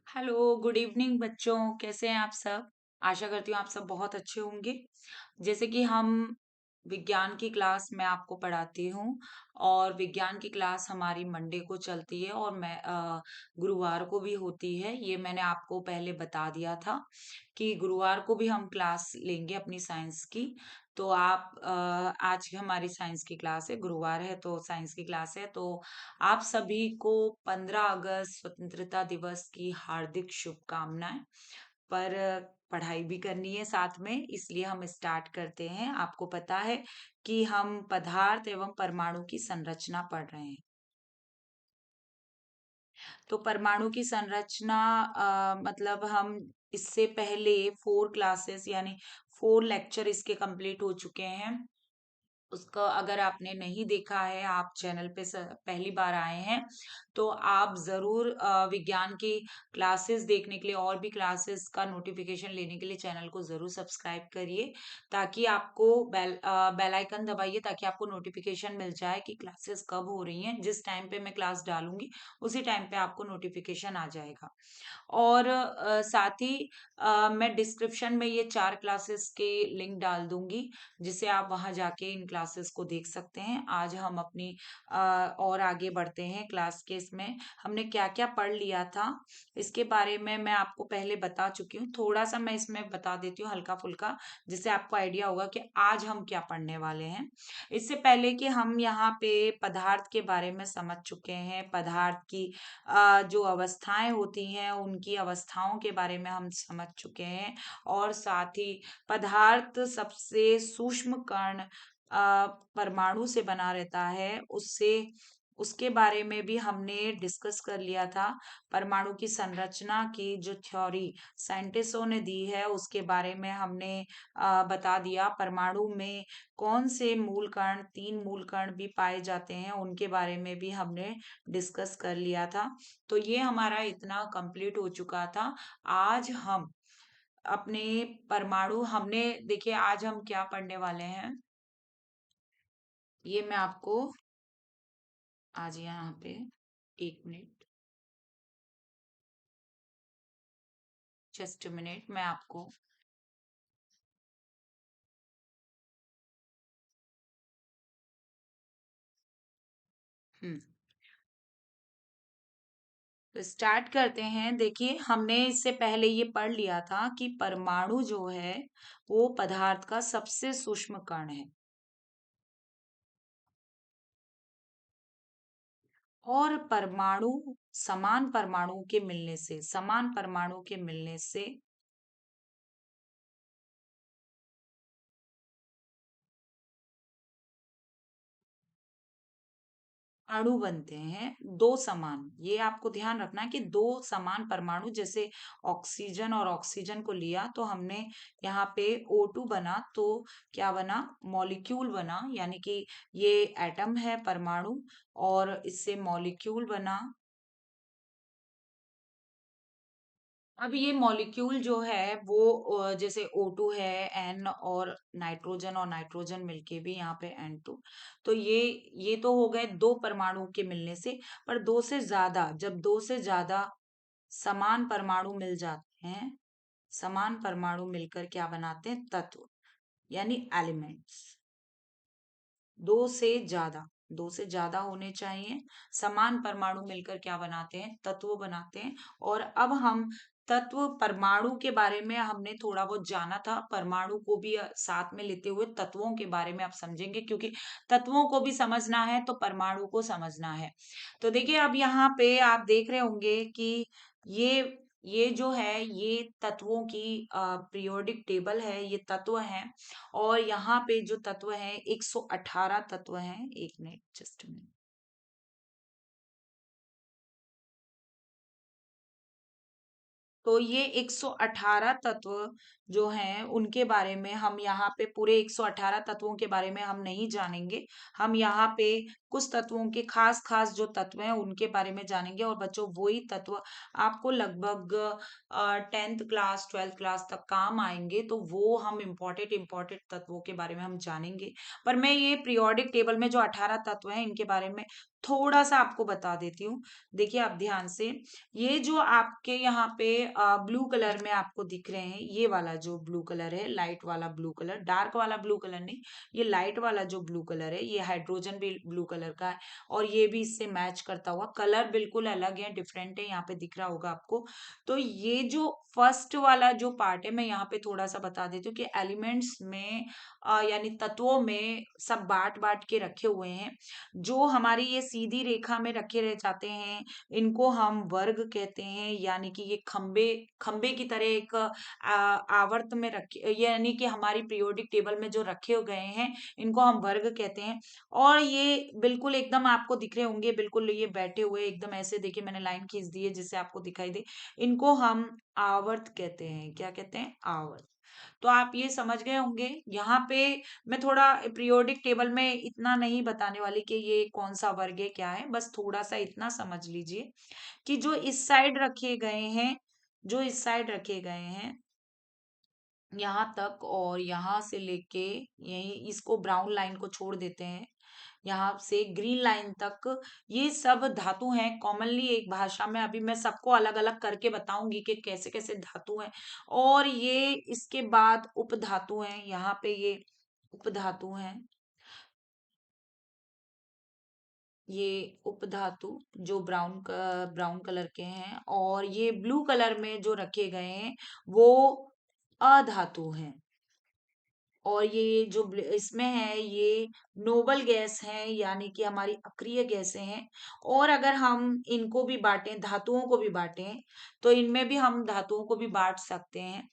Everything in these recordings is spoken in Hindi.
हेलो, गुड इवनिंग बच्चों, कैसे हैं आप सब? आशा करती हूँ आप सब बहुत अच्छे होंगे। जैसे कि हम विज्ञान की क्लास मैं आपको पढ़ाती हूँ और विज्ञान की क्लास हमारी मंडे को चलती है और मैं गुरुवार को भी होती है। ये मैंने आपको पहले बता दिया था कि गुरुवार को भी हम क्लास लेंगे अपनी साइंस की। तो आप आज की हमारी साइंस की क्लास है, गुरुवार है तो साइंस की क्लास है। तो आप सभी को 15 अगस्त स्वतंत्रता दिवस की हार्दिक शुभकामनाएं। पर पढ़ाई भी करनी है साथ में, इसलिए हम स्टार्ट करते हैं। आपको पता है कि हम पदार्थ एवं परमाणु की संरचना पढ़ रहे हैं। तो परमाणु की संरचना मतलब हम इससे पहले 4 क्लासेस यानी 4 लेक्चर इसके कंप्लीट हो चुके हैं। उसका अगर आपने नहीं देखा है, आप चैनल पे पहली बार आए हैं, तो आप ज़रूर विज्ञान की क्लासेस देखने के लिए और भी क्लासेस का नोटिफिकेशन लेने के लिए चैनल को ज़रूर सब्सक्राइब करिए, ताकि आपको बेल आइकन दबाइए ताकि आपको नोटिफिकेशन मिल जाए कि क्लासेस कब हो रही हैं। जिस टाइम पे मैं क्लास डालूंगी उसी टाइम पे आपको नोटिफिकेशन आ जाएगा। और साथ ही मैं डिस्क्रिप्शन में ये 4 क्लासेस के लिंक डाल दूंगी, जिससे आप वहां जाके इन क्लासेस को देख सकते हैं। आज हम अपनी और आगे बढ़ते हैं क्लास के। इसमें हमने क्या क्या पढ़ लिया था इसके बारे में मैं आपको पहले बता चुकी हूँ। थोड़ा सा मैं इसमें बता देती हूँ हल्का फुल्का, जिससे आपको आइडिया होगा कि आज हम क्या पढ़ने वाले हैं। इससे पहले कि हम यहाँ पे पदार्थ के बारे में समझ चुके हैं, पदार्थ की जो अवस्थाएं होती हैं उनकी अवस्थाओं के बारे में हम समझ चुके हैं। और साथ ही पदार्थ सबसे सूक्ष्म कण परमाणु से बना रहता है, उससे उसके बारे में भी हमने डिस्कस कर लिया था। परमाणु की संरचना की जो थ्योरी साइंटिस्टों ने दी है उसके बारे में हमने बता दिया। परमाणु में कौन से मूल कण, 3 मूल कण भी पाए जाते हैं, उनके बारे में भी हमने डिस्कस कर लिया था। तो ये हमारा इतना कंप्लीट हो चुका था। आज हम अपने परमाणु हमने देखिए आज हम क्या पढ़ने वाले हैं, ये मैं आपको आज यहाँ पे 1 मिनट, जस्ट मिनट, मैं आपको हम्म तो स्टार्ट करते हैं। देखिए हमने इससे पहले ये पढ़ लिया था कि परमाणु जो है वो पदार्थ का सबसे सूक्ष्म कण है। और परमाणु समान परमाणु के मिलने से अणु बनते हैं, 2 समान। ये आपको ध्यान रखना है कि 2 समान परमाणु, जैसे ऑक्सीजन और ऑक्सीजन को लिया तो हमने यहाँ पे O2 बना, तो क्या बना, मॉलिक्यूल बना, यानी कि ये एटम है परमाणु और इससे मॉलिक्यूल बना। अब ये मॉलिक्यूल जो है वो जैसे O2 है, N, और नाइट्रोजन मिलके भी यहाँ पे N2। तो ये तो हो गए 2 परमाणु के मिलने से। पर दो से ज्यादा, जब 2 से ज्यादा समान परमाणु मिल जाते हैं, समान परमाणु मिलकर क्या बनाते हैं, तत्व, यानी एलिमेंट्स। दो से ज्यादा, 2 से ज्यादा होने चाहिए। समान परमाणु मिलकर क्या बनाते हैं, तत्व बनाते हैं। और अब हम तत्व, परमाणु के बारे में हमने थोड़ा बहुत जाना था, परमाणु को भी साथ में लेते हुए तत्वों के बारे में आप समझेंगे, क्योंकि तत्वों को भी समझना है तो परमाणु को समझना है। तो देखिए अब यहाँ पे आप देख रहे होंगे कि ये ये जो है ये तत्वों की पीरियोडिक टेबल है, ये तत्व हैं। और यहाँ पे जो तत्व हैं 118 तत्व हैं। 1 मिनट, जस्ट मिनट। तो ये 118 तत्व जो हैं उनके बारे में हम यहाँ पे, पूरे 118 तत्वों के बारे में हम नहीं जानेंगे। हम यहाँ पे कुछ तत्वों के खास खास जो तत्व हैं उनके बारे में जानेंगे। और बच्चों वही तत्व आपको लगभग 10th क्लास 12th क्लास तक काम आएंगे, तो वो हम इम्पोर्टेंट तत्वों के बारे में हम जानेंगे। पर मैं ये पीरियोडिक टेबल में जो 18 तत्व हैं इनके बारे में थोड़ा सा आपको बता देती हूँ। देखिए आप ध्यान से, ये जो आपके यहाँ पे ब्लू कलर में आपको दिख रहे हैं, ये वाला जो ब्लू कलर है, लाइट वाला ब्लू कलर, डार्क वाला ब्लू कलर नहीं, ये लाइट वाला जो ब्लू कलर है, ये हाइड्रोजन भी ब्लू कलर का है, और ये भी इससे मैच करता हुआ, कलर बिल्कुल अलग है, डिफरेंट है, यहाँ पे दिख रहा होगा आपको। तो ये जो फर्स्ट वाला जो पार्ट है, मैं यहाँ पे थोड़ा सा बता देती हूँ कि एलिमेंट्स में यानी तत्वों में सब बांट बांट के रखे हुए हैं। जो हमारी ये सीधी रेखा में रखे रह जाते हैं, इनको हम वर्ग कहते हैं, यानी कि ये खंबे खंबे की तरह एक आवर्त में रखे, यानी कि हमारी पीरियोडिक टेबल में जो रखे गए हैं, इनको हम वर्ग कहते हैं। और ये बिल्कुल एकदम आपको दिख रहे होंगे, बिल्कुल ये बैठे हुए एकदम ऐसे, देखिए मैंने लाइन खींच दी है जिससे आपको दिखाई दे, इनको हम आवर्त कहते हैं। क्या कहते हैं? आवर्त। तो आप ये समझ गए होंगे। यहाँ पे मैं थोड़ा पीरियोडिक टेबल में इतना नहीं बताने वाली कि ये कौन सा वर्ग है क्या है, बस थोड़ा सा इतना समझ लीजिए कि जो इस साइड रखे गए हैं, जो इस साइड रखे गए हैं यहाँ तक, और यहाँ से लेके यही इसको ब्राउन लाइन को छोड़ देते हैं, यहाँ से ग्रीन लाइन तक, ये सब धातु हैं। कॉमनली एक भाषा में अभी मैं सबको अलग अलग करके बताऊंगी कि कैसे कैसे धातु हैं। और ये इसके बाद उपधातु हैं, यहाँ पे ये उपधातु हैं, ये उपधातु जो ब्राउन कलर के हैं, और ये ब्लू कलर में जो रखे गए हैं वो अधातु हैं। और ये जो इसमें है, ये नोबल गैस है, यानी कि हमारी अक्रिय गैसें हैं। और अगर हम इनको भी बांटें, धातुओं को भी बांटें, तो इनमें भी हम धातुओं को भी बांट सकते हैं।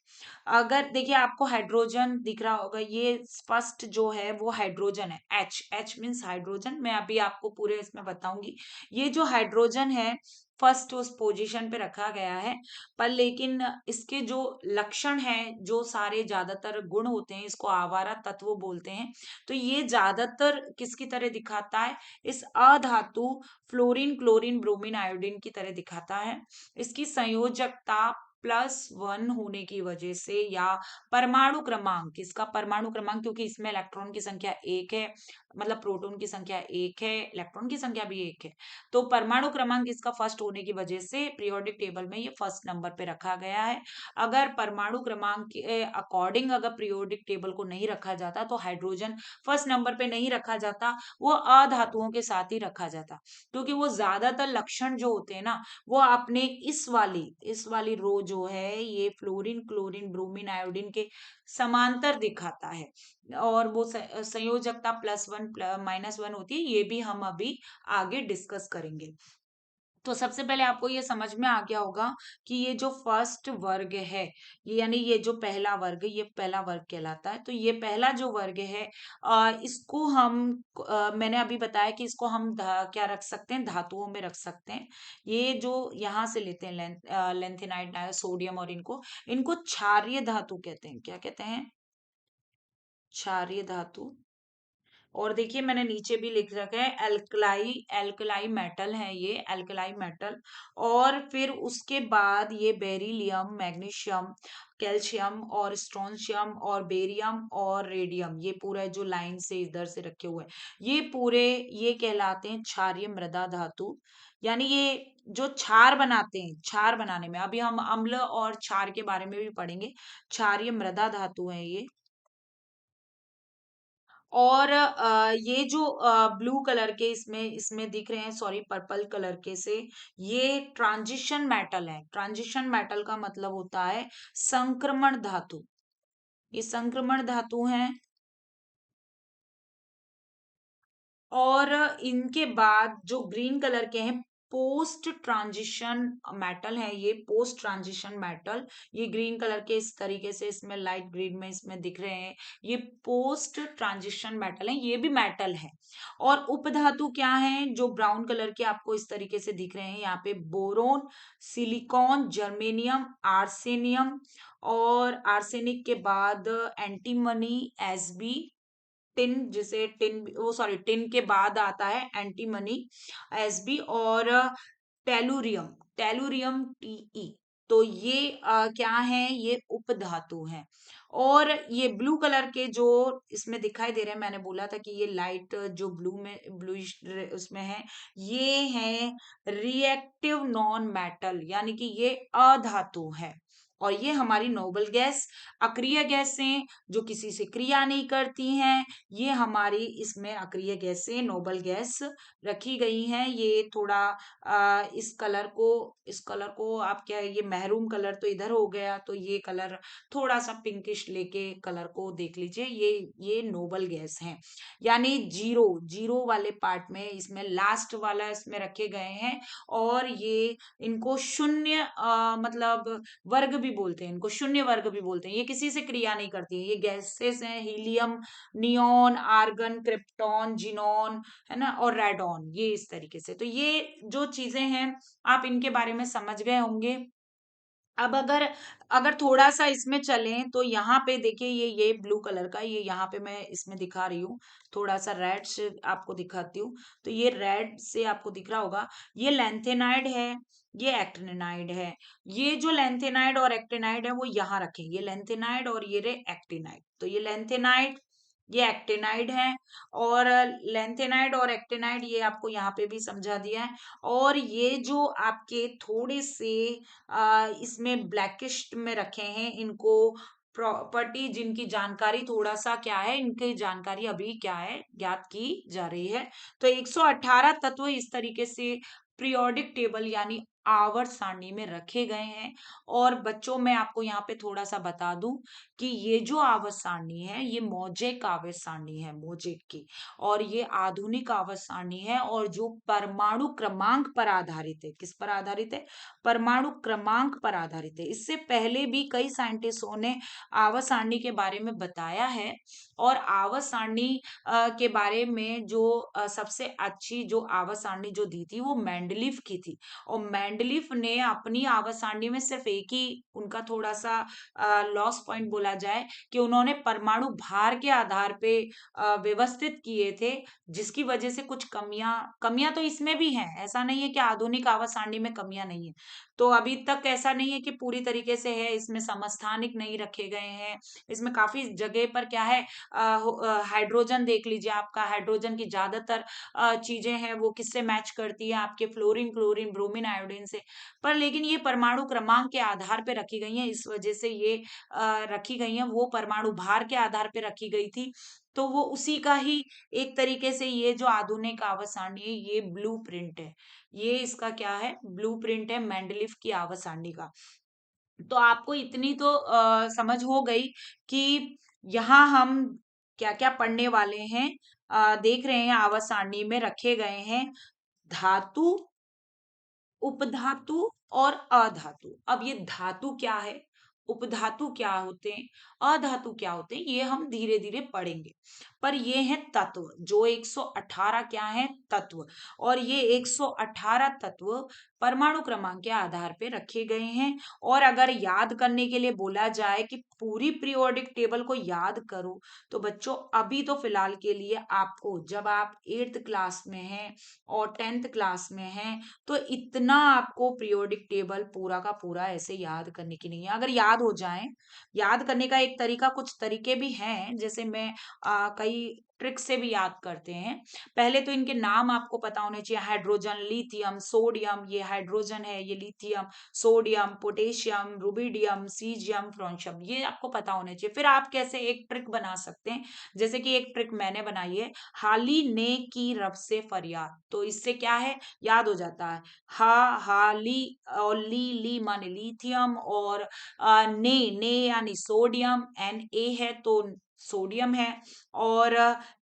अगर देखिए आपको हाइड्रोजन दिख रहा होगा, ये फर्स्ट जो है वो हाइड्रोजन है, एच, एच मीन्स हाइड्रोजन। मैं अभी आपको पूरे इसमें बताऊंगी। ये जो हाइड्रोजन है, फर्स्ट उस पोजीशन पे रखा गया है, पर लेकिन इसके जो लक्षण हैं, जो सारे ज्यादातर गुण होते हैं, इसको आवारा तत्व बोलते हैं। तो ये ज्यादातर किसकी तरह दिखाता है? इस अधातु फ्लोरीन, क्लोरीन, ब्रोमीन, आयोडीन की तरह दिखाता है। इसकी संयोजकता +1 होने की वजह से, या परमाणु क्रमांक, इसका परमाणु क्रमांक, क्योंकि इसमें इलेक्ट्रॉन की संख्या 1 है, मतलब प्रोटॉन की संख्या 1 है, इलेक्ट्रॉन की संख्या भी 1 है, तो परमाणु क्रमांक इसका फर्स्ट होने की वजह से पीरियोडिक टेबल में ये फर्स्ट नंबर पे रखा गया है। अगर परमाणु क्रमांक के अकॉर्डिंग अगर पीरियोडिक टेबल को नहीं रखा जाता, तो हाइड्रोजन फर्स्ट नंबर पे नहीं रखा जाता, वो अधातुओं के साथ ही रखा जाता, क्योंकि वो ज्यादातर लक्षण जो होते हैं ना, वो अपने इस वाली रो जो है, ये फ्लोरीन, क्लोरीन, ब्रोमीन, आयोडीन के समांतर दिखाता है। और वो संयोजकता +1 -1 होती है, ये भी हम अभी आगे डिस्कस करेंगे। तो सबसे पहले आपको ये समझ में आ गया होगा कि ये जो फर्स्ट वर्ग है, ये यानी ये जो पहला वर्ग, ये पहला वर्ग कहलाता है। तो ये पहला जो वर्ग है, इसको हम मैंने अभी बताया कि इसको हम क्या रख सकते हैं? धातुओं में रख सकते हैं। ये जो यहाँ से लेते हैं लेंथेनाइड, सोडियम, और इनको इनको क्षारीय धातु कहते हैं। क्या कहते हैं? क्षारीय धातु। और देखिए मैंने नीचे भी लिख रखा है, एल्कलाई, एल्कलाई मेटल है ये, एल्कलाई मेटल। और फिर उसके बाद ये बेरिलियम, मैग्नीशियम, कैल्शियम, और स्ट्रोंशियम, और बेरियम, और रेडियम, ये पूरा जो लाइन से इधर से रखे हुए हैं, ये पूरे ये कहलाते हैं क्षारीय मृदा धातु। यानी ये जो क्षार बनाते हैं, क्षार बनाने में अभी हम अम्ल और क्षार के बारे में भी पढ़ेंगे। क्षारीय मृदा धातु है ये। और ये जो ब्लू कलर के इसमें इसमें दिख रहे हैं, सॉरी पर्पल कलर के से, ये ट्रांजिशन मेटल है। ट्रांजिशन मेटल का मतलब होता है संक्रमण धातु। ये संक्रमण धातु हैं। और इनके बाद जो ग्रीन कलर के हैं, पोस्ट ट्रांजिशन मेटल है ये, पोस्ट ट्रांजिशन मेटल। ये ग्रीन कलर के इस तरीके से इसमें लाइट ग्रीन में इसमें दिख रहे हैं, ये पोस्ट ट्रांजिशन मेटल है, ये भी मेटल है। और उपधातु क्या है? जो ब्राउन कलर के आपको इस तरीके से दिख रहे हैं, यहाँ पे बोरोन, सिलिकॉन, जर्मेनियम, आर्सेनियम, और आर्सेनिक के बाद एंटीमनी, एसबी, टिन, जिसे टिन, वो सॉरी, टिन के बाद आता है एंटीमनी, एसबी, और टेलुरियम, टेलुरियम, टीई। तो ये क्या है, ये उपधातु है। और ये ब्लू कलर के जो इसमें दिखाई दे रहे हैं, मैंने बोला था कि ये लाइट जो ब्लू में ब्लूइश उसमें है, ये है रिएक्टिव नॉन मेटल, यानी कि ये अधातु है। और ये हमारी नोबल गैस, अक्रिय गैसें जो किसी से क्रिया नहीं करती हैं, ये हमारी इसमें अक्रिय गैसें नोबल गैस रखी गई हैं। ये थोड़ा इस कलर को आप क्या, ये महरून कलर तो इधर हो गया, तो ये कलर थोड़ा सा पिंकिश लेके कलर को देख लीजिए, ये नोबल गैस है। यानी जीरो जीरो वाले पार्ट में इसमें लास्ट वाला इसमें रखे गए हैं। और ये इनको शून्य मतलब वर्ग भी बोलते हैं, इनको शून्य वर्ग भी बोलते हैं। ये किसी से क्रिया नहीं करती है, ये गैसेस हैं, helium, neon, argon, krypton, xenon, है ना, और रेडॉन, ये इस तरीके से। तो ये जो चीजें हैं आप इनके बारे में समझ गए होंगे। अब अगर अगर थोड़ा सा इसमें चलें तो यहाँ पे देखिए, ये ब्लू कलर का, ये यहाँ पे मैं इसमें दिखा रही हूँ, थोड़ा सा रेड से आपको दिखाती हूँ। तो ये रेड से आपको दिख रहा होगा, ये लेंथेनाइड है, ये एक्टिनाइड है। ये जो लेंथेनाइड और एक्टिनाइड है वो यहाँ रखें, ये लेंथेनाइड और ये रे एक्टिनाइड। तो ये लेंथेनाइड, ये एक्टिनाइड है। और लेंथेनाइड और एक्टिनाइड ये आपको यहाँ पे भी समझा दिया है। और ये जो आपके थोड़े से इसमें ब्लैकिश में रखे हैं, इनको प्रॉपर्टी जिनकी जानकारी थोड़ा सा क्या है, इनकी जानकारी अभी क्या है ज्ञात की जा रही है। तो 118 तत्व इस तरीके से पीरियोडिक टेबल यानी आवर्त सारणी में रखे गए हैं। और बच्चों मैं आपको यहाँ पे थोड़ा सा बता दूं कि ये जो आवर्त सारणी है ये मोजेक आवर्त सारणी है, मोजेक की। और ये आधुनिक आवर्त सारणी है, और जो परमाणु क्रमांक पर आधारित है। किस पर आधारित है? परमाणु क्रमांक पर आधारित है। इससे पहले भी कई साइंटिस्टों ने आवर्त सारणी के बारे में बताया है। और आवर्त सारणी के बारे में जो सबसे अच्छी जो आवर्त सारणी जो दी थी वो मेंडलीफ की थी। और मेंडलीफ ने अपनी आवर्त सारणी में सिर्फ एक ही उनका थोड़ा सा लॉस पॉइंट बोला जाए कि उन्होंने परमाणु भार के आधार पे व्यवस्थित किए थे, जिसकी वजह से कुछ कमियां कमियां तो इसमें भी हैं। ऐसा नहीं है कि आधुनिक आवर्त सारणी में कमियां नहीं है। तो अभी तक ऐसा नहीं है कि पूरी तरीके से है, इसमें समस्थानिक नहीं रखे गए हैं। इसमें काफी जगह पर क्या है, हाइड्रोजन देख लीजिए, आपका हाइड्रोजन की ज्यादातर चीजें हैं वो किससे मैच करती है, आपके फ्लोरीन, क्लोरीन, ब्रोमीन, आयोडीन से। पर लेकिन ये परमाणु क्रमांक के आधार पे रखी गई है, इस वजह से ये रखी गई है। वो परमाणु भार के आधार पे रखी गई थी, तो वो उसी का ही एक तरीके से ये जो आधुनिक आवर्त सारणी है ये ब्लू प्रिंट है। ये इसका क्या है, ब्लू प्रिंट है मेंडलीफ की आवर्त सारणी का। तो आपको इतनी तो समझ हो गई कि यहाँ हम क्या क्या पढ़ने वाले हैं। देख रहे हैं आवर्त सारणी में रखे गए हैं धातु, उपधातु और अधातु। अब ये धातु क्या है, उपधातु क्या होते हैं, अधातु क्या होते हैं, ये हम धीरे धीरे पढ़ेंगे। पर ये है तत्व, जो 118 क्या है, तत्व। और ये 118 तत्व परमाणु क्रमांक के आधार पे रखे गए हैं। और अगर याद करने के लिए बोला जाए कि पूरी पीरियोडिक टेबल को याद करो, तो बच्चों अभी तो फिलहाल के लिए आपको, जब आप 8th क्लास में हैं और 10th क्लास में हैं, तो इतना आपको पीरियोडिक टेबल पूरा का पूरा ऐसे याद करने की नहीं है। अगर याद हो जाए, याद करने का एक तरीका, कुछ तरीके भी हैं, जैसे मैं कई ट्रिक से भी याद करते हैं। पहले तो इनके नाम आपको पता होने चाहिए, हाइड्रोजन, लिथियम, सोडियम, ये हाइड्रोजन है, ये lithium, sodium, potassium, rubidium, caesium, francium, ये आपको पता होने चाहिए। फिर आप कैसे एक ट्रिक बना सकते हैं, जैसे कि एक ट्रिक मैंने बनाई है, हाली ने की रब से फरियाद। तो इससे क्या है, याद हो जाता है। हा ली, और ली माने लिथियम, और ने यानी सोडियम, Na है तो सोडियम है। और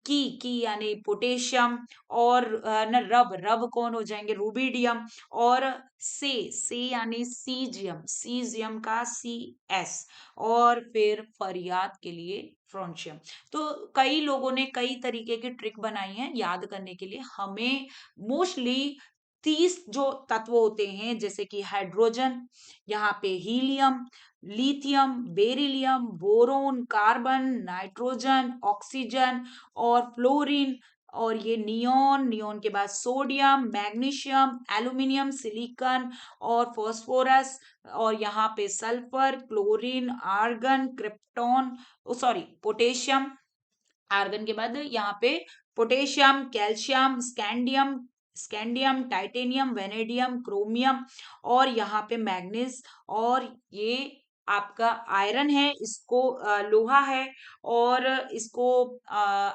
की यानी पोटेशियम। और न रब, रब कौन हो जाएंगे, रुबिडियम। और से यानी सीजियम, सीजियम का CS। और फिर फरियाद के लिए फ्रोंशियम। तो कई लोगों ने कई तरीके की ट्रिक बनाई है याद करने के लिए। हमें मोस्टली 30 जो तत्व होते हैं, जैसे कि हाइड्रोजन, यहाँ पे helium, lithium, beryllium, boron, carbon, nitrogen, oxygen और फ्लोरीन, और ये नियोन, नियोन के बाद सोडियम, मैग्नीशियम, एल्यूमिनियम, सिलिकॉन और फास्फोरस, और यहाँ पे sulphur, chlorine, argon, krypton, sorry potassium, argon के बाद यहाँ पे potassium, calcium, scandium, scandium, titanium, vanadium, chromium, और यहाँ पे मैग्नीज, और ये आपका आयरन है, इसको लोहा है, और इसको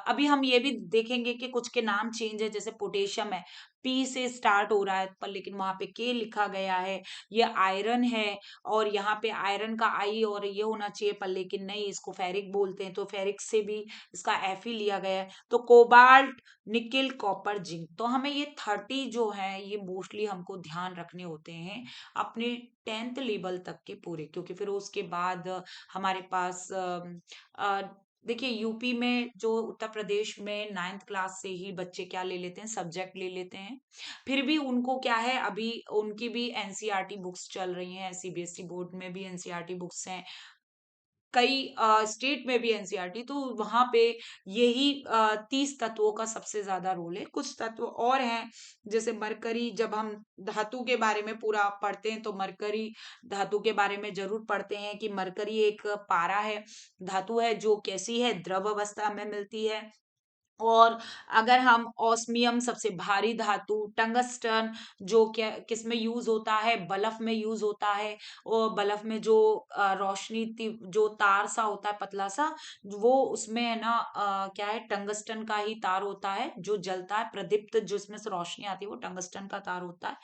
अभी हम ये भी देखेंगे कि कुछ के नाम चेंज है, जैसे पोटेशियम है, पी से स्टार्ट हो रहा है पर लेकिन वहां पे के लिखा गया है, ये आयरन है, और यहाँ पे आयरन का आई और ये होना चाहिए पर लेकिन नहीं, इसको फेरिक बोलते हैं, तो फेरिक से भी इसका एफ ही लिया गया है। तो कोबाल्ट, निकिल, कॉपर, जिंक, तो हमें ये 30 जो है ये मोस्टली हमको ध्यान रखने होते हैं अपने 10th लेवल तक के पूरे, क्योंकि फिर उसके बाद हमारे पास देखिए यूपी में जो उत्तर प्रदेश में 9th क्लास से ही बच्चे क्या ले लेते हैं, सब्जेक्ट ले लेते हैं, फिर भी उनको क्या है, अभी उनकी भी एनसीईआरटी बुक्स चल रही हैं, सीबीएसई बोर्ड में भी एनसीईआरटी बुक्स हैं, कई स्टेट में भी एनसीईआरटी, तो वहां पे यही 30 तत्वों का सबसे ज्यादा रोल है। कुछ तत्व और हैं, जैसे मरकरी, जब हम धातु के बारे में पूरा पढ़ते हैं तो मरकरी धातु के बारे में जरूर पढ़ते हैं कि मरकरी एक पारा है, धातु है जो कैसी है, द्रव अवस्था में मिलती है। और अगर हम ऑस्मियम, सबसे भारी धातु, टंगस्टन जो क्या किसमें यूज होता है, बल्ब में यूज होता है, और बल्ब में जो रोशनी जो तार सा होता है पतला सा, वो उसमें है ना क्या है, टंगस्टन का ही तार होता है जो जलता है, प्रदीप्त जिसमें से रोशनी आती है वो टंगस्टन का तार होता है।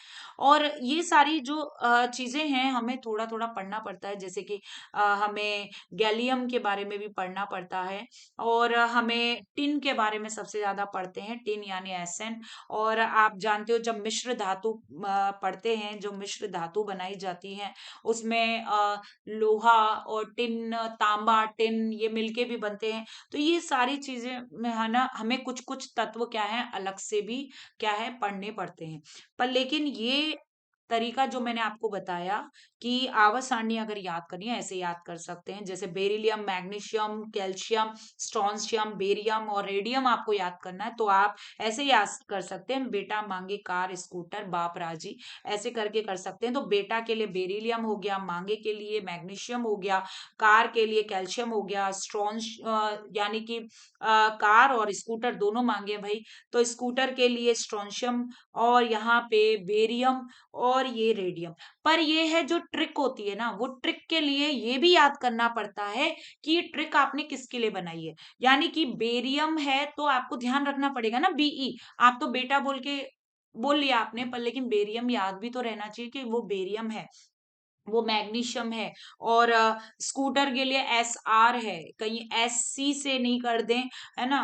और ये सारी जो चीजें हैं हमें थोड़ा थोड़ा पढ़ना पड़ता है, जैसे कि हमें गैलियम के बारे में भी पढ़ना पड़ता है, और हमें टिन के बारे में सबसे ज्यादा पढ़ते हैं, टिन यानी एसएन। और आप जानते हो जब मिश्र धातु पढ़ते हैं, जो मिश्र धातु बनाई जाती है उसमें लोहा और टिन, तांबा, टिन ये मिलके भी बनते हैं। तो ये सारी चीजें में है ना हमें कुछ कुछ तत्व क्या है अलग से भी क्या है पढ़ने पड़ते हैं। पर लेकिन ये तरीका जो मैंने आपको बताया कि आवर्त सारणी अगर याद करनी है ऐसे याद कर सकते हैं, जैसे beryllium, magnesium, calcium, strontium, barium और रेडियम आपको याद करना है तो आप ऐसे याद कर सकते हैं, बेटा मांगे कार स्कूटर बाप राजी, ऐसे करके कर सकते हैं। तो बेटा के लिए बेरिलियम हो गया, मांगे के लिए मैग्नीशियम हो गया, कार के लिए कैल्शियम हो गया, स्ट्रॉन्स यानी कि कार और स्कूटर दोनों मांगे भाई, तो स्कूटर के लिए स्ट्रोंशियम, और यहाँ पे बेरियम, और ये रेडियम। पर ये है जो ट्रिक होती है ना, वो ट्रिक के लिए ये भी याद करना पड़ता है कि ये ट्रिक आपने किसके लिए बनाई है। यानी कि बेरियम है तो आपको ध्यान रखना पड़ेगा ना, बीई, आप तो बेटा बोल के बोल लिया आपने, पर लेकिन बेरियम याद भी तो रहना चाहिए कि वो बेरियम है, वो मैग्नीशियम है। और स्कूटर के लिए एस आर है, कहीं एस सी से नहीं कर दें, है ना,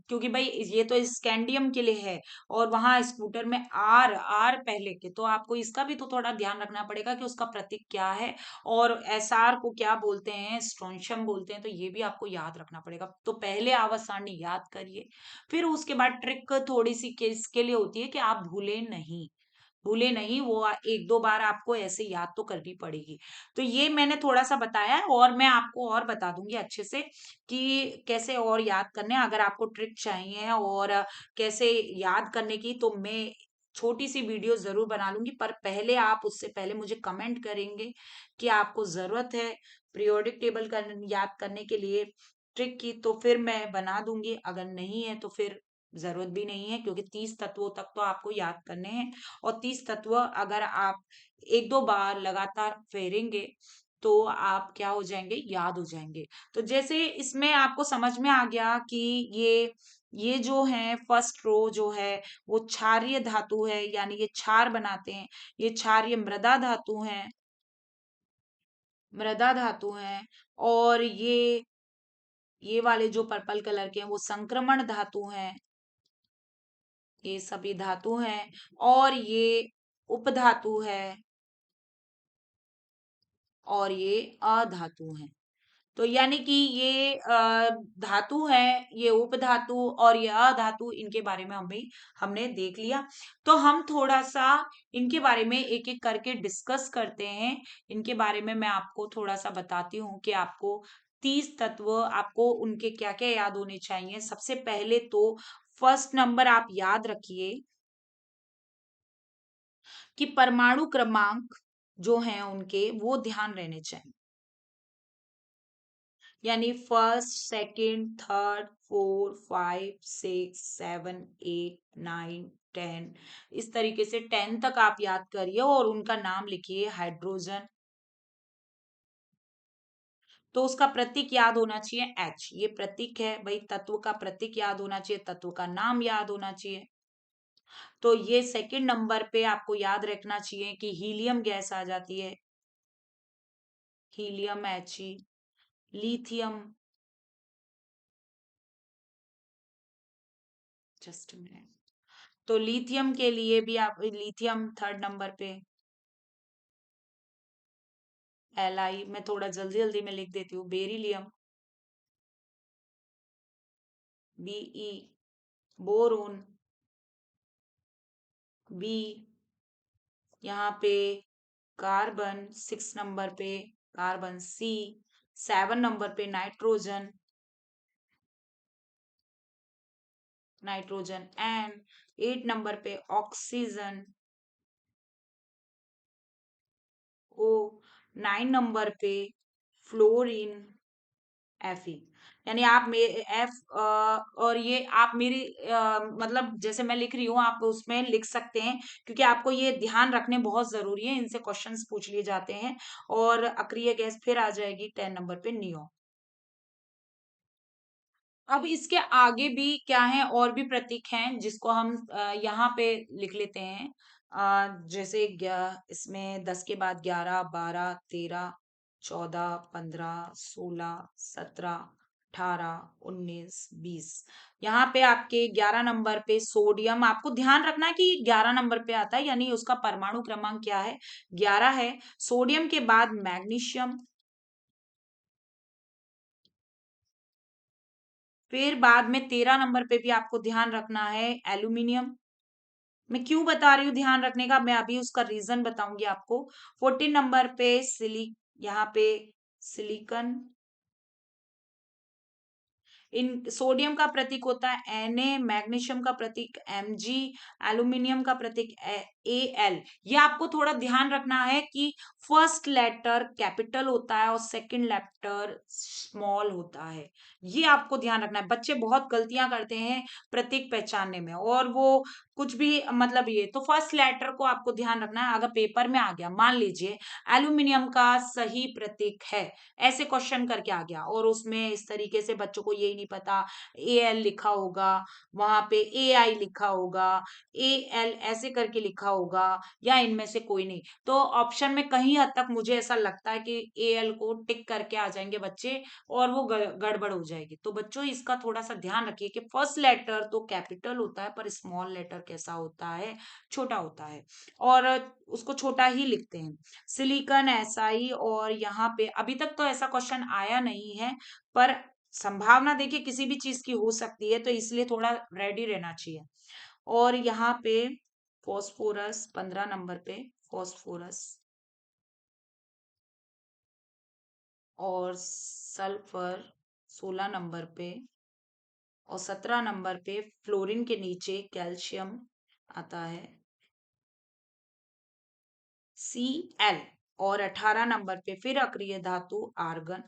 क्योंकि भाई ये तो स्कैंडियम के लिए है, और वहां स्कूटर में आर आर पहले के, तो आपको इसका भी तो थोड़ा ध्यान रखना पड़ेगा कि उसका प्रतीक क्या है, और एस आर को क्या बोलते हैं, स्ट्रोंशियम बोलते हैं, तो ये भी आपको याद रखना पड़ेगा। तो पहले आवर्त सारणी याद करिए, फिर उसके बाद ट्रिक थोड़ी सी किसके लिए होती है कि आप भूले नहीं, भूले नहीं, वो एक दो बार आपको ऐसे याद तो करनी पड़ेगी। तो ये मैंने थोड़ा सा बताया है, और मैं आपको और बता दूंगी अच्छे से कि कैसे और याद करने हैं। अगर आपको ट्रिक चाहिए और कैसे याद करने की, तो मैं छोटी सी वीडियो जरूर बना लूंगी, पर पहले आप उससे पहले मुझे कमेंट करेंगे कि आपको जरूरत है पीरियोडिक टेबल याद करने के लिए ट्रिक की, तो फिर मैं बना दूंगी, अगर नहीं है तो फिर जरूरत भी नहीं है, क्योंकि 30 तत्वों तक तो आपको याद करने हैं, और 30 तत्व अगर आप एक दो बार लगातार फेरेंगे तो आप क्या हो जाएंगे, याद हो जाएंगे। तो जैसे इसमें आपको समझ में आ गया कि ये जो है फर्स्ट रो जो है वो क्षारीय धातु है, यानी ये क्षार बनाते हैं, ये क्षारीय मृदा धातु है, मृदा धातु है। और ये वाले जो पर्पल कलर के हैं वो संक्रमण धातु हैं, ये सभी धातु हैं। और ये उपधातु है, और ये अधातु है। तो यानी कि ये धातु है, ये उपधातु और ये अधातु, इनके बारे में हमने देख लिया। तो हम थोड़ा सा इनके बारे में एक एक करके डिस्कस करते हैं। इनके बारे में मैं आपको थोड़ा सा बताती हूँ कि आपको 30 तत्व आपको उनके क्या क्या याद होने चाहिए। सबसे पहले तो फर्स्ट नंबर आप याद रखिए कि परमाणु क्रमांक जो हैं उनके वो ध्यान रहने चाहिए, यानी फर्स्ट, सेकंड, थर्ड, 4, 5, 6, 7, 8, 9, 10, इस तरीके से 10 तक आप याद करिए और उनका नाम लिखिए। हाइड्रोजन, तो उसका प्रतीक याद होना चाहिए H, ये प्रतीक है भाई, तत्व का प्रतीक याद होना चाहिए, तत्व का नाम याद होना चाहिए। तो ये सेकंड नंबर पे आपको याद रखना चाहिए कि हीलियम गैस आ जाती है, helium He, lithium, just minute, तो लिथियम के लिए भी आप लिथियम थर्ड नंबर पे, Li, मैं थोड़ा जल्दी जल्दी में लिख देती हूँ, बेरिलियम, Be, बोरोन, बी, यहाँ पे कार्बन 6 नंबर पे, कार्बन सी, 7 नंबर पे नाइट्रोजन, नाइट्रोजन एन, 8 नंबर पे ऑक्सीजन ओ, 9 नंबर पे फ्लोरीन Fe। यानी आप एफ और ये आप मेरी मतलब जैसे मैं लिख रही हूँ आप उसमें लिख सकते हैं, क्योंकि आपको ये ध्यान रखने बहुत जरूरी है, इनसे क्वेश्चंस पूछ लिए जाते हैं। और अक्रिय गैस फिर आ जाएगी 10 नंबर पे नियो। अब इसके आगे भी क्या है, और भी प्रतीक हैं जिसको हम यहाँ पे लिख लेते हैं। जैसे इसमें 10 के बाद 11, 12, 13, 14, 15, 16, 17, 18, 19, 20। यहाँ पे आपके 11 नंबर पे सोडियम, आपको ध्यान रखना है कि 11 नंबर पे आता है, यानी उसका परमाणु क्रमांक क्या है, 11 है। सोडियम के बाद मैग्नीशियम, फिर बाद में 13 नंबर पे भी आपको ध्यान रखना है एल्यूमिनियम। मैं क्यों बता रही हूँ ध्यान रखने का, मैं अभी उसका रीजन बताऊंगी आपको। 14 नंबर पे यहाँ पे सिलिकन, इन सोडियम का प्रतीक होता है Na, मैग्नीशियम का प्रतीक Mg, एल्यूमिनियम का प्रतीक Al। ये आपको थोड़ा ध्यान रखना है कि फर्स्ट लेटर कैपिटल होता है और सेकंड लेटर स्मॉल होता है, ये आपको ध्यान रखना है। बच्चे बहुत गलतियां करते हैं प्रतीक पहचानने में, और वो कुछ भी मतलब ये, तो फर्स्ट लेटर को आपको ध्यान रखना है। अगर पेपर में आ गया, मान लीजिए एल्यूमिनियम का सही प्रतीक है, ऐसे क्वेश्चन करके आ गया और उसमें इस तरीके से बच्चों को यही नहीं पता, Al लिखा होगा, वहां पे Ai लिखा होगा, Al ऐसे करके लिखा होगा, या इनमें से कोई नहीं, तो ऑप्शन में कहीं हद तक मुझे ऐसा लगता है कि Al को टिक करके आ जाएंगे बच्चे और वो गड़बड़ हो जाएगी। तो बच्चों इसका थोड़ा सा ध्यान रखिए कि फर्स्ट लेटर तो कैपिटल होता है पर स्मॉल लेटर कैसा होता है, छोटा होता है, और उसको छोटा ही लिखते हैं। सिलिकॉन SI, और यहाँ पे अभी तक तो ऐसा क्वेश्चन आया नहीं है, पर संभावना देखिए किसी भी चीज की हो सकती है, तो इसलिए थोड़ा रेडी रहना चाहिए। और यहाँ पे फॉस्फोरस 15 नंबर पे, फॉस्फोरस, और सल्फर 16 नंबर पे, और 17 नंबर पे फ्लोरीन के नीचे कैल्शियम आता है Cl, और 18 नंबर पे फिर अक्रिय धातु आर्गन,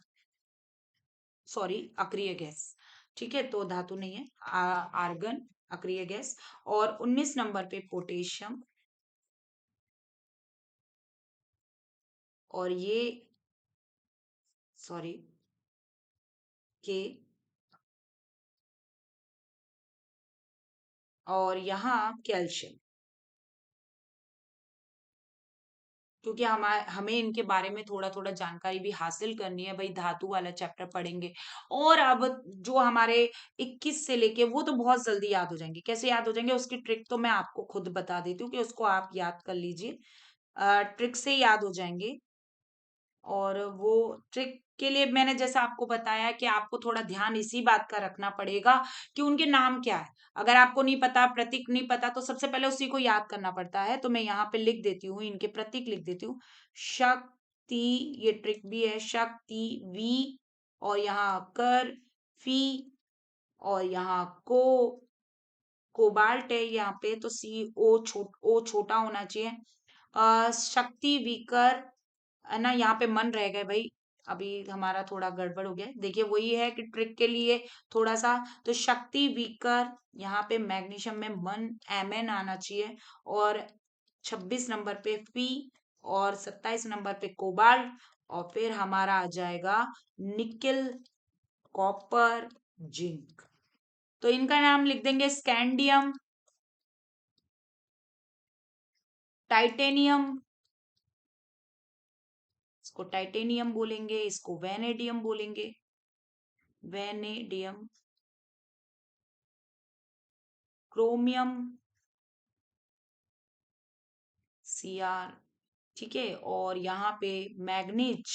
सॉरी अक्रिय गैस, ठीक है, तो धातु नहीं है, आर्गन अक्रिय गैस। और 19 नंबर पे पोटेशियम, और ये सॉरी के, और यहाँ कैल्शियम, क्योंकि हमें इनके बारे में थोड़ा थोड़ा जानकारी भी हासिल करनी है भाई, धातु वाला चैप्टर पढ़ेंगे। और अब जो हमारे 21 से लेके, वो तो बहुत जल्दी याद हो जाएंगे, कैसे याद हो जाएंगे उसकी ट्रिक तो मैं आपको खुद बता देती हूँ कि उसको आप याद कर लीजिए, ट्रिक से याद हो जाएंगे। और वो ट्रिक के लिए मैंने जैसा आपको बताया कि आपको थोड़ा ध्यान इसी बात का रखना पड़ेगा कि उनके नाम क्या है। अगर आपको नहीं पता, प्रतीक नहीं पता, तो सबसे पहले उसी को याद करना पड़ता है। तो मैं यहाँ पे लिख देती हूँ, इनके प्रतीक लिख देती हूँ। शक्ति, ये ट्रिक भी है, शक्ति वी, और यहाँ कर, फी, और यहाँ को, कोबाल्ट है यहाँ पे, तो ओ छोटा होना चाहिए। शक्ति वीकर है ना, यहाँ पे मन रह गए भाई, अभी हमारा थोड़ा गड़बड़ हो गया। देखिए वही है कि ट्रिक के लिए थोड़ा सा, तो शक्ति वीकर, यहाँ पे मैग्नीशियम में मन Mn आना चाहिए, और 26 नंबर पे फी, और 27 नंबर पे कोबाल्ट, और फिर हमारा आ जाएगा निकेल, कॉपर, जिंक। तो इनका नाम लिख देंगे स्कैंडियम, टाइटेनियम, इसको टाइटेनियम बोलेंगे, इसको वेनेडियम बोलेंगे, वेनेडियम, क्रोमियम, Cr, ठीक है। और यहाँ पे मैग्नीज,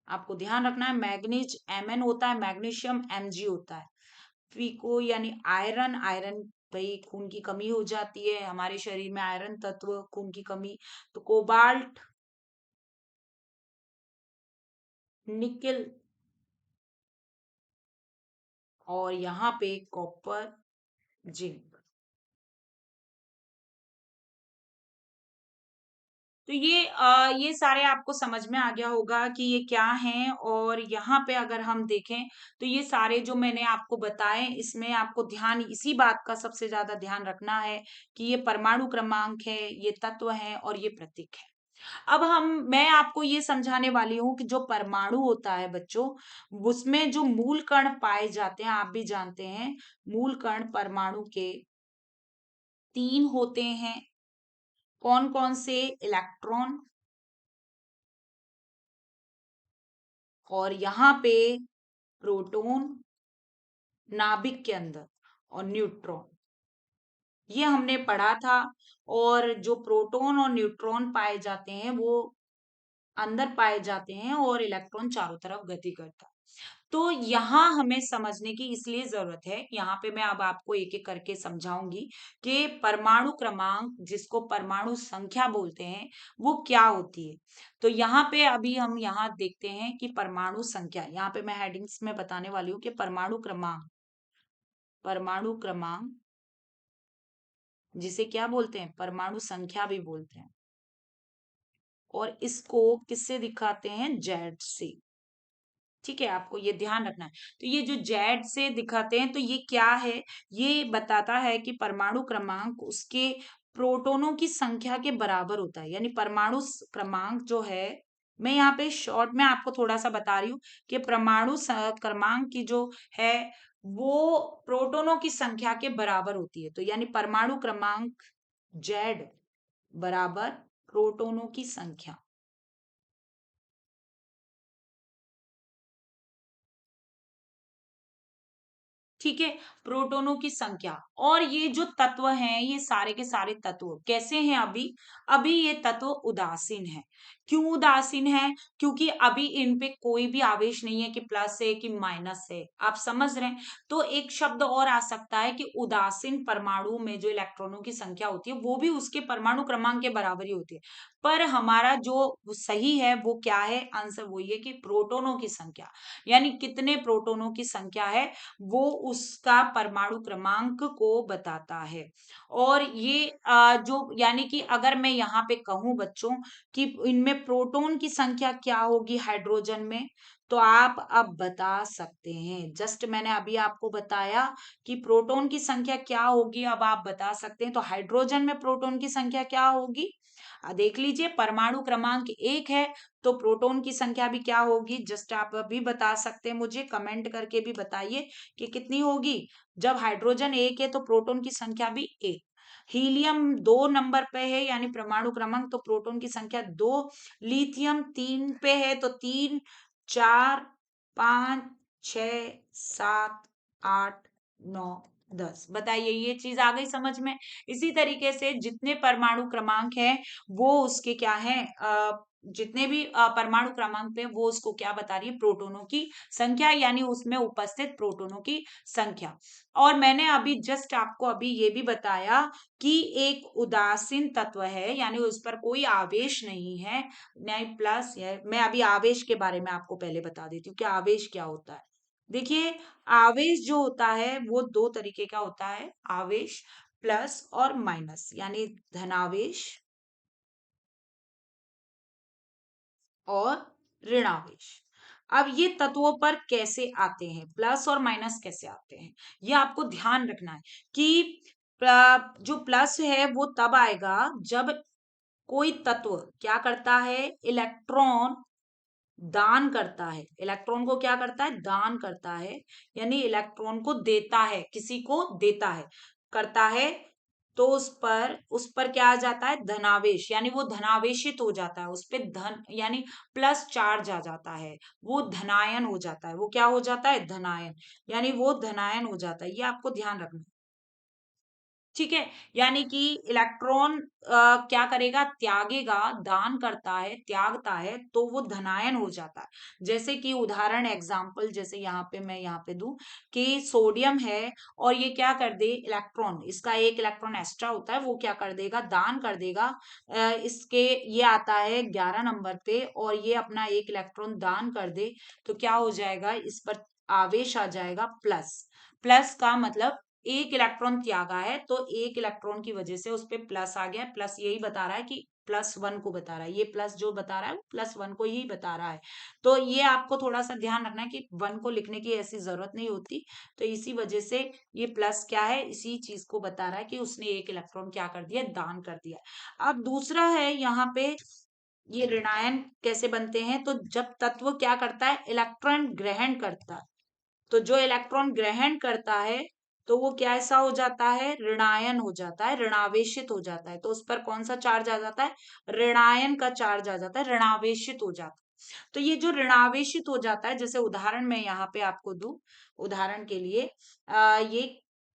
आपको ध्यान रखना है, मैग्नीज Mn होता है, मैग्नीशियम Mg होता है। फीको यानी आयरन, आयरन भाई खून की कमी हो जाती है हमारे शरीर में, आयरन तत्व, खून की कमी, तो कोबाल्ट, निकेल, और यहाँ पे कॉपर, जिंक। तो ये सारे आपको समझ में आ गया होगा कि ये क्या हैं। और यहाँ पे अगर हम देखें तो ये सारे जो मैंने आपको बताए, इसमें आपको ध्यान इसी बात का सबसे ज्यादा ध्यान रखना है कि ये परमाणु क्रमांक है, ये तत्व है, और ये प्रतीक है। अब मैं आपको ये समझाने वाली हूँ कि जो परमाणु होता है बच्चों, उसमें जो मूल कण पाए जाते हैं, आप भी जानते हैं, मूल कण परमाणु के 3 होते हैं। कौन कौन से? इलेक्ट्रॉन, और यहाँ पे प्रोटॉन नाभिक के अंदर, और न्यूट्रॉन, ये हमने पढ़ा था। और जो प्रोटॉन और न्यूट्रॉन पाए जाते हैं वो अंदर पाए जाते हैं, और इलेक्ट्रॉन चारों तरफ गति करता है। तो यहाँ हमें समझने की इसलिए जरूरत है, यहाँ पे मैं अब आपको एक एक करके समझाऊंगी कि परमाणु क्रमांक, जिसको परमाणु संख्या बोलते हैं, वो क्या होती है। तो यहाँ पे अभी हम यहाँ देखते हैं कि परमाणु संख्या, यहाँ पे मैं हेडिंग्स में बताने वाली हूँ कि परमाणु क्रमांक, परमाणु क्रमांक जिसे क्या बोलते हैं, परमाणु संख्या भी बोलते हैं, और इसको किससे दिखाते हैं? जेड से। ठीक है, आपको ये ध्यान रखना है। तो ये जो जेड से दिखाते हैं, तो ये क्या है? ये बताता है कि परमाणु क्रमांक उसके प्रोटॉनों की संख्या के बराबर होता है। यानी परमाणु क्रमांक जो है, मैं यहाँ पे शॉर्ट में आपको थोड़ा सा बता रही हूँ कि परमाणु क्रमांक की जो है वो प्रोटॉनों की संख्या के बराबर होती है। तो यानी परमाणु क्रमांक जेड बराबर प्रोटॉनों की संख्या। ठीक है, प्रोटॉनों की संख्या। और ये जो तत्व हैं, ये सारे के सारे तत्व कैसे हैं? अभी अभी ये तत्व उदासीन है। क्यों उदासीन है? क्योंकि अभी इन पे कोई भी आवेश नहीं है कि प्लस है कि माइनस है, आप समझ रहे हैं। तो एक शब्द और आ सकता है कि उदासीन परमाणु में जो इलेक्ट्रॉनों की संख्या होती है वो भी उसके परमाणु क्रमांक के बराबर ही होती है। पर हमारा जो सही है वो क्या है? आंसर वही है कि प्रोटॉनों की संख्या, यानी कितने प्रोटॉनों की संख्या है वो उसका परमाणु क्रमांक को बताता है। और ये जो यानी कि अगर मैं यहाँ पे कहूं बच्चों कि इनमें प्रोटॉन की संख्या क्या होगी हाइड्रोजन में, तो आप अब बता सकते हैं। जस्ट मैंने अभी आपको बताया कि प्रोटॉन की संख्या क्या होगी, अब आप बता सकते हैं। तो हाइड्रोजन में प्रोटॉन की संख्या क्या होगी? देख लीजिए, परमाणु क्रमांक 1 है, तो प्रोटॉन की संख्या भी क्या होगी? जस्ट आप अभी बता सकते हैं, मुझे कमेंट करके भी बताइए कि कितनी होगी। जब हाइड्रोजन 1 है तो प्रोटॉन की संख्या भी 1। हीलियम 2 नंबर पे है यानी परमाणु क्रमांक, तो प्रोटॉन की संख्या 2। लिथियम 3 पे है तो 3, 4, 5, 6, 7, 8, 9, 10। बताइए, ये चीज आ गई समझ में? इसी तरीके से जितने परमाणु क्रमांक है वो उसके क्या है, जितने भी परमाणु क्रमांक पे वो उसको क्या बता रही है? प्रोटॉनों की संख्या, यानी उसमें उपस्थित प्रोटॉनों की संख्या। और मैंने अभी जस्ट आपको अभी ये भी बताया कि एक उदासीन तत्व है, यानी उस पर कोई आवेश नहीं है, नहीं प्लस है। मैं अभी आवेश के बारे में आपको पहले बता देती हूँ कि आवेश क्या होता है। देखिए, आवेश जो होता है वो दो तरीके का होता है, आवेश प्लस और माइनस, यानी धनावेश और ऋणावेश। अब ये तत्वों पर कैसे आते हैं, प्लस और माइनस कैसे आते हैं, ये आपको ध्यान रखना है कि जो प्लस है वो तब आएगा जब कोई तत्व क्या करता है, इलेक्ट्रॉन दान करता है। इलेक्ट्रॉन को क्या करता है, दान करता है, यानी इलेक्ट्रॉन को देता है, किसी को देता है, करता है। तो उस पर क्या आ जाता है, धनावेश, यानी वो धनावेशित हो जाता है, उस पे धन यानी प्लस चार्ज आ जाता है, वो धनायन हो जाता है। वो क्या हो जाता है, धनायन, यानी वो धनायन हो जाता है। ये आपको ध्यान रखना है। ठीक है, यानी कि इलेक्ट्रॉन क्या करेगा, त्यागेगा, दान करता है, त्यागता है, तो वो धनायन हो जाता है। जैसे कि उदाहरण एग्जांपल, जैसे यहाँ पे मैं यहाँ पे दूं कि सोडियम है और ये क्या कर दे, इलेक्ट्रॉन, इसका एक इलेक्ट्रॉन एक्स्ट्रा होता है, वो क्या कर देगा, दान कर देगा। इसके ये आता है 11 नंबर पे और ये अपना एक इलेक्ट्रॉन दान कर दे, तो क्या हो जाएगा, इस पर आवेश आ जाएगा प्लस। प्लस का मतलब एक इलेक्ट्रॉन त्यागा है, तो एक इलेक्ट्रॉन की वजह से उस पे प्लस आ गया। प्लस यही बता रहा है कि प्लस वन को बता रहा है, ये प्लस जो बता रहा है वो प्लस वन को ही बता रहा है। तो ये आपको थोड़ा सा ध्यान रखना है कि वन को लिखने की ऐसी जरूरत नहीं होती। तो इसी वजह से ये प्लस क्या है, इसी चीज को बता रहा है कि उसने एक इलेक्ट्रॉन क्या कर दिया, दान कर दिया। अब दूसरा है यहाँ पे, ये ऋणायन कैसे बनते हैं, तो जब तत्व क्या करता है, इलेक्ट्रॉन ग्रहण करता है, तो जो इलेक्ट्रॉन ग्रहण करता है तो वो क्या ऐसा हो जाता है, ऋणायन हो जाता है, ऋणावेशित हो जाता है। तो उस पर कौन सा चार्ज आ जाता है, ऋणायन का चार्ज आ जाता है, ऋणावेशित हो जाता है। तो ये जो ऋणावेशित हो जाता है, जैसे उदाहरण मैं यहाँ पे आपको दूं, उदाहरण के लिए ये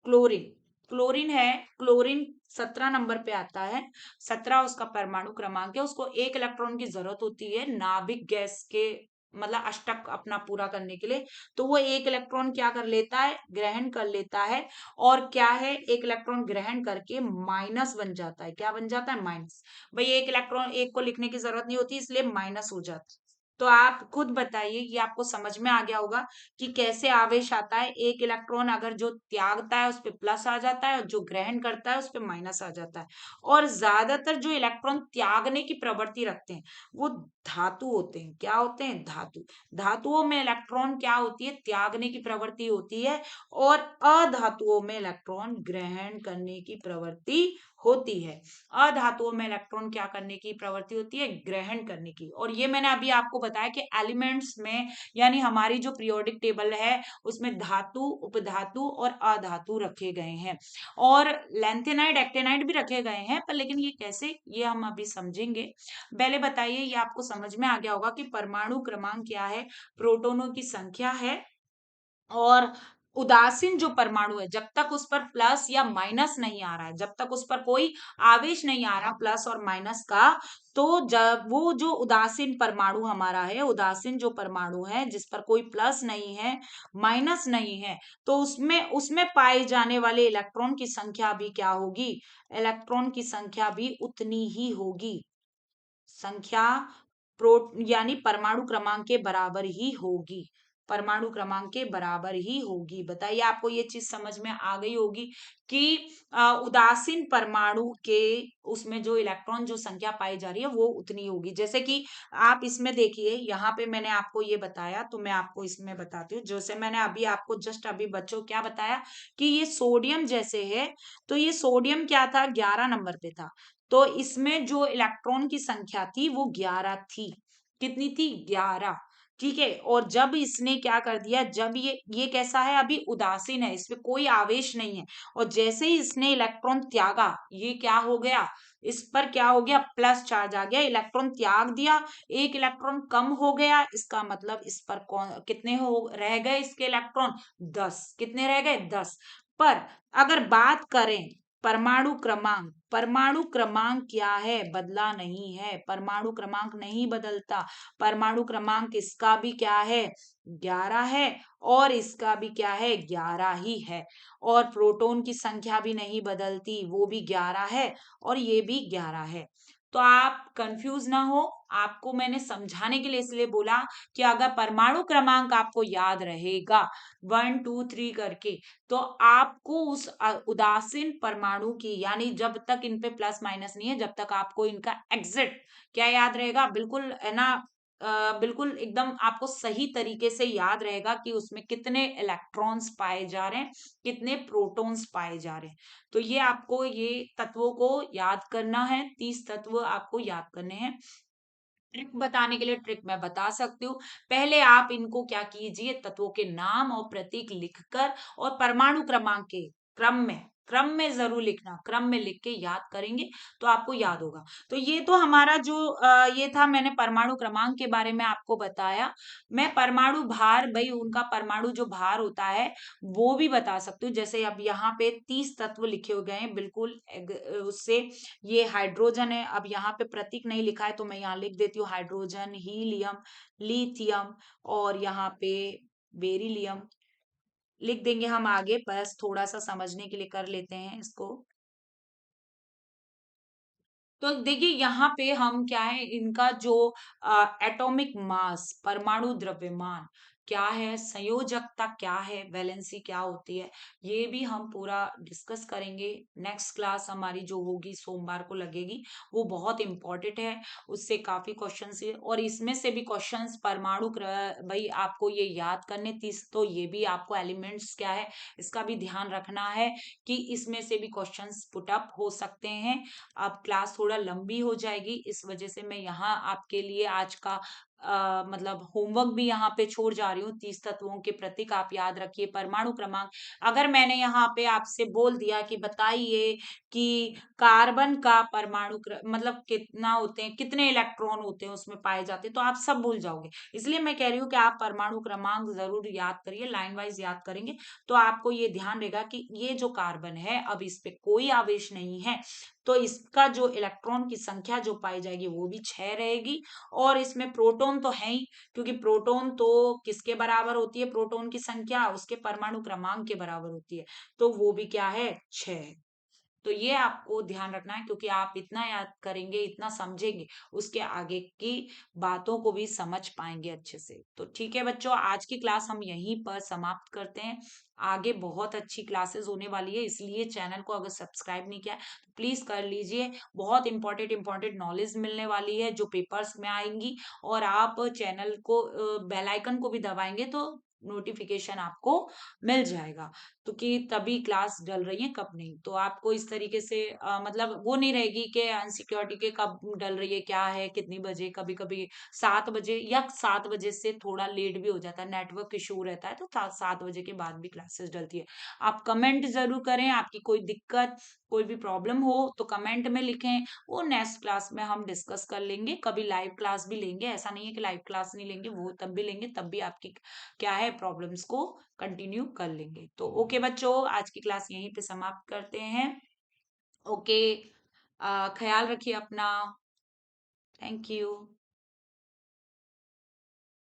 क्लोरीन, क्लोरीन है, क्लोरीन 17 नंबर पे आता है। 17 उसका परमाणु क्रमांक है, उसको एक इलेक्ट्रॉन की जरूरत होती है नाभिक गैस के, मतलब अष्टक अपना पूरा करने के लिए। तो वो एक इलेक्ट्रॉन क्या कर लेता है, ग्रहण कर लेता है, और क्या है, एक इलेक्ट्रॉन ग्रहण करके माइनस बन जाता है। क्या बन जाता है, माइनस। भाई एक इलेक्ट्रॉन, एक को लिखने की जरूरत नहीं होती, इसलिए माइनस हो जाता है। तो आप खुद बताइए, ये आपको समझ में आ गया होगा कि कैसे आवेश आता है। एक इलेक्ट्रॉन अगर जो त्यागता है उस पे प्लस आ जाता है, और जो ग्रहण करता है उस पे माइनस आ जाता है। और ज्यादातर जो इलेक्ट्रॉन त्यागने की प्रवृत्ति रखते हैं वो धातु होते हैं। क्या होते हैं, धातु। धातुओं में इलेक्ट्रॉन क्या होती है, त्यागने की प्रवृत्ति होती है, और अधातुओं में इलेक्ट्रॉन ग्रहण करने की प्रवृत्ति होती है। अधातुओं में इलेक्ट्रॉन क्या करने की प्रवृत्ति होती है, ग्रहण करने की। और ये मैंने अभी आपको बताया कि एलिमेंट्स में, यानी हमारी जो पीरियोडिक टेबल है उसमें धातु, उपधातु और अधातु रखे गए हैं, और लेंथेनाइड, एक्टेनाइड भी रखे गए हैं, पर लेकिन ये कैसे, ये हम अभी समझेंगे। पहले बताइए, ये आपको समझ में आ गया होगा कि परमाणु क्रमांक क्या है, प्रोटॉनों की संख्या है। और उदासीन जो परमाणु है, जब तक उस पर प्लस या माइनस नहीं आ रहा है, जब तक उस पर कोई आवेश नहीं आ रहा प्लस और माइनस का, तो जब वो जो उदासीन परमाणु हमारा है, उदासीन जो परमाणु है जिस पर कोई प्लस नहीं है, माइनस नहीं है, तो उसमें उसमें पाए जाने वाले इलेक्ट्रॉन की संख्या भी क्या होगी, इलेक्ट्रॉन की संख्या भी उतनी ही होगी। संख्या प्रो यानी परमाणु क्रमांक के बराबर ही होगी, परमाणु क्रमांक के बराबर ही होगी। बताइए, आपको ये चीज समझ में आ गई होगी कि उदासीन परमाणु के उसमें जो इलेक्ट्रॉन जो संख्या पाई जा रही है वो उतनी होगी। जैसे कि आप इसमें देखिए, यहाँ पे मैंने आपको ये बताया, तो मैं आपको इसमें बताती हूँ। जैसे मैंने अभी आपको जस्ट अभी बच्चों क्या बताया कि ये सोडियम जैसे है, तो ये सोडियम क्या था, 11 नंबर पे था। तो इसमें जो इलेक्ट्रॉन की संख्या थी वो 11 थी। कितनी थी, 11। ठीक है, और जब इसने क्या कर दिया, जब ये कैसा है, अभी उदासीन है, इसमें कोई आवेश नहीं है, और जैसे ही इसने इलेक्ट्रॉन त्यागा, ये क्या हो गया, इस पर क्या हो गया, प्लस चार्ज आ गया, इलेक्ट्रॉन त्याग दिया, एक इलेक्ट्रॉन कम हो गया। इसका मतलब इस पर कौन कितने हो रह गए, इसके इलेक्ट्रॉन 10। कितने रह गए, 10। पर अगर बात करें परमाणु क्रमांक, परमाणु क्रमांक क्या है, बदला नहीं है, परमाणु क्रमांक नहीं बदलता। परमाणु क्रमांक इसका भी क्या है, 11 है, और इसका भी क्या है, 11 ही है। और प्रोटॉन की संख्या भी नहीं बदलती, वो भी 11 है, और ये भी 11 है। तो आप कंफ्यूज ना हो, आपको मैंने समझाने के लिए इसलिए बोला कि अगर परमाणु क्रमांक आपको याद रहेगा 1 2 3 करके, तो आपको उस उदासीन परमाणु की, यानी जब तक इन पे प्लस माइनस नहीं है, जब तक आपको इनका एग्जिट क्या याद रहेगा, बिल्कुल है ना, बिल्कुल एकदम आपको सही तरीके से याद रहेगा कि उसमें कितने इलेक्ट्रॉन्स पाए जा रहे हैं, कितने प्रोटॉन्स पाए जा रहे हैं। तो ये आपको ये तत्वों को याद करना है, 30 तत्व आपको याद करने हैं। ट्रिक बताने के लिए ट्रिक मैं बता सकती हूँ। पहले आप इनको क्या कीजिए, तत्वों के नाम और प्रतीक लिखकर और परमाणु क्रमांक के क्रम में जरूर लिखना, क्रम में लिख के याद करेंगे तो आपको याद होगा। तो ये तो हमारा जो ये था, मैंने परमाणु क्रमांक के बारे में आपको बताया। मैं परमाणु भार, भाई उनका परमाणु जो भार होता है वो भी बता सकती हूँ। जैसे अब यहाँ पे 30 तत्व लिखे हुए गए हैं, बिल्कुल उससे ये हाइड्रोजन है। अब यहाँ पे प्रतीक नहीं लिखा है तो मैं यहाँ लिख देती हूँ हाइड्रोजन, हीलियम, लिथियम और यहाँ पे बेरिलियम लिख देंगे हम आगे, बस थोड़ा सा समझने के लिए कर लेते हैं इसको। तो देखिए यहाँ पे हम क्या है, इनका जो एटॉमिक मास, परमाणु द्रव्यमान क्या है, संयोजकता क्या है, वैलेंसी क्या होती है, ये भी हम पूरा डिस्कस करेंगे। नेक्स्ट क्लास हमारी जो होगी सोमवार को लगेगी, वो बहुत इंपॉर्टेंट है, उससे काफी क्वेश्चंस है और इसमें से भी क्वेश्चंस परमाणु भाई आपको ये याद करने 30, तो ये भी आपको एलिमेंट्स क्या है इसका भी ध्यान रखना है कि इसमें से भी क्वेश्चंस पुट अप हो सकते हैं। अब क्लास थोड़ा लंबी हो जाएगी, इस वजह से मैं यहाँ आपके लिए आज का मतलब होमवर्क भी यहाँ पे छोड़ जा रही हूँ। 30 तत्वों के प्रतीक आप याद रखिए, परमाणु क्रमांक। अगर मैंने यहाँ पे आपसे बोल दिया कि बताइए कि कार्बन का परमाणु मतलब कितना होते हैं, कितने इलेक्ट्रॉन होते हैं उसमें पाए जाते हैं, तो आप सब भूल जाओगे। इसलिए मैं कह रही हूँ कि आप परमाणु क्रमांक जरूर याद करिए, लाइन वाइज याद करेंगे तो आपको ये ध्यान रहेगा कि ये जो कार्बन है अब इस पे कोई आवेश नहीं है, तो इसका जो इलेक्ट्रॉन की संख्या जो पाई जाएगी वो भी 6 रहेगी। और इसमें प्रोटॉन तो है ही, क्योंकि प्रोटॉन तो किसके बराबर होती है, प्रोटॉन की संख्या उसके परमाणु क्रमांक के बराबर होती है, तो वो भी क्या है, 6। तो ये आपको ध्यान रखना है, क्योंकि आप इतना याद करेंगे, इतना समझेंगे, उसके आगे की बातों को भी समझ पाएंगे अच्छे से। तो ठीक है बच्चों, आज की क्लास हम यहीं पर समाप्त करते हैं। आगे बहुत अच्छी क्लासेस होने वाली है, इसलिए चैनल को अगर सब्सक्राइब नहीं किया तो प्लीज कर लीजिए। बहुत इंपॉर्टेंट इंपॉर्टेंट नॉलेज मिलने वाली है जो पेपर्स में आएंगी, और आप चैनल को बेल आइकन को भी दबाएंगे तो नोटिफिकेशन आपको मिल जाएगा। तो कि तभी क्लास डल रही है कब नहीं, तो आपको इस तरीके से मतलब वो नहीं रहेगी कि अनसिक्योरिटी के कब डल रही है, क्या है, कितनी बजे, कभी कभी 7 बजे या 7 बजे से थोड़ा लेट भी हो जाता है, नेटवर्क इशू रहता है, तो 7 बजे के बाद भी क्लासेस डलती है। आप कमेंट जरूर करें, आपकी कोई दिक्कत, कोई भी प्रॉब्लम हो तो कमेंट में लिखें, वो नेक्स्ट क्लास में हम डिस्कस कर लेंगे। कभी लाइव क्लास भी लेंगे, ऐसा नहीं है कि लाइव क्लास नहीं लेंगे, वो तब भी लेंगे, तब भी आपकी क्या है प्रॉब्लम्स को कंटिन्यू कर लेंगे। तो ओके बच्चों, आज की क्लास यहीं पे समाप्त करते हैं। ओके, ख्याल रखिए अपना। Thank you.